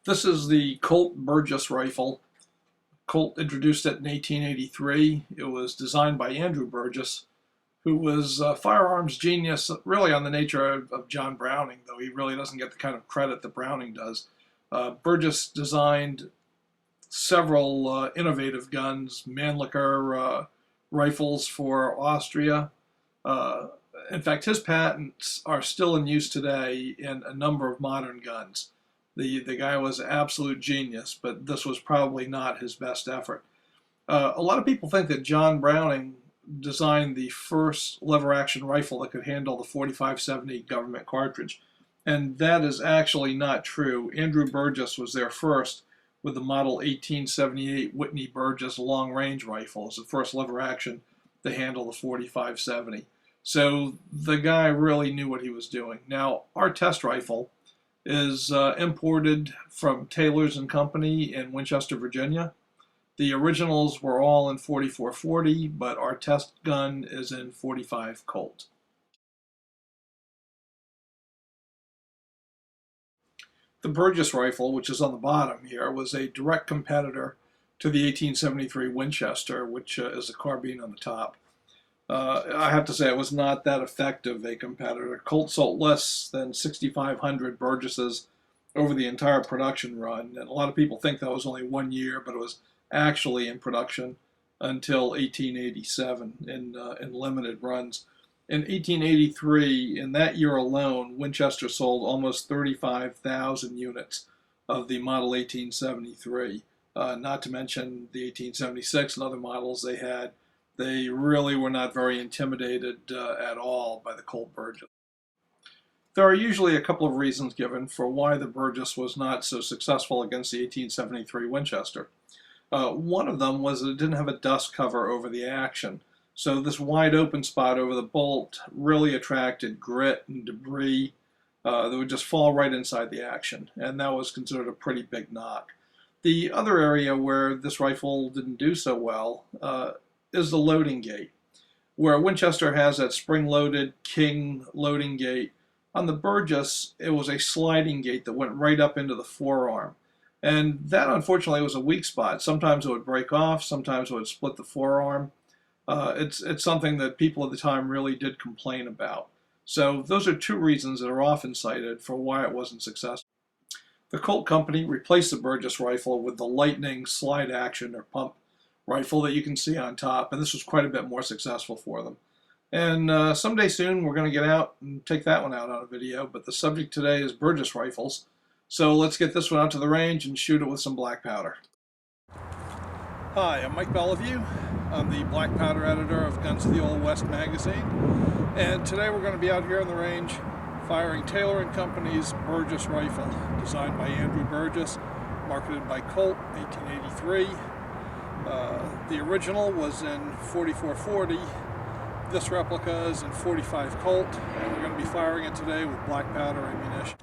This is the Colt Burgess rifle. Colt introduced it in 1883. It was designed by Andrew Burgess, who was a firearms genius, really on the nature of John Browning, though he really doesn't get the kind of credit that Browning does. Burgess designed several innovative guns, Mannlicher rifles for Austria. Uh, in fact, his patents are still in use today in a number of modern guns. The guy was an absolute genius, but this was probably not his best effort. A lot of people think that John Browning designed the first lever action rifle that could handle the 45-70 government cartridge, and that is actually not true. Andrew Burgess was there first with the model 1878 Whitney Burgess long range rifle as the first lever action to handle the 45-70. So the guy really knew what he was doing. Now, our test rifle is imported from Taylor's and Company in Winchester, Virginia. The originals were all in 4440, but our test gun is in 45 Colt. The Burgess rifle, which is on the bottom here, was a direct competitor to the 1873 Winchester, which is a carbine on the top. I have to say it was not that effective a competitor. Colt sold less than 6,500 Burgesses over the entire production run, and a lot of people think that was only 1 year, but it was actually in production until 1887 in limited runs. In 1883, in that year alone, Winchester sold almost 35,000 units of the model 1873, not to mention the 1876 and other models they had. They really were not very intimidated at all by the Colt Burgess. There are usually a couple of reasons given for why the Burgess was not so successful against the 1873 Winchester. One of them was that it didn't have a dust cover over the action. So this wide open spot over the bolt really attracted grit and debris that would just fall right inside the action, and that was considered a pretty big knock. The other area where this rifle didn't do so well is the loading gate. Where Winchester has that spring-loaded King loading gate, on the Burgess it was a sliding gate that went right up into the forearm. And that unfortunately was a weak spot. Sometimes it would break off, sometimes it would split the forearm. It's something that people at the time really did complain about. So those are two reasons that are often cited for why it wasn't successful. The Colt Company replaced the Burgess rifle with the Lightning slide action or pump rifle that you can see on top, and this was quite a bit more successful for them. And someday soon we're going to get out and take that one out on a video, but the subject today is Burgess rifles. So let's get this one out to the range and shoot it with some black powder. Hi, I'm Mike Bellevue. I'm the black powder editor of Guns of the Old West magazine, and today we're going to be out here on the range firing Taylor & Company's Burgess rifle, designed by Andrew Burgess, marketed by Colt, 1883. The original was in 4440. This replica is in 45 Colt, and we're going to be firing it today with black powder ammunition.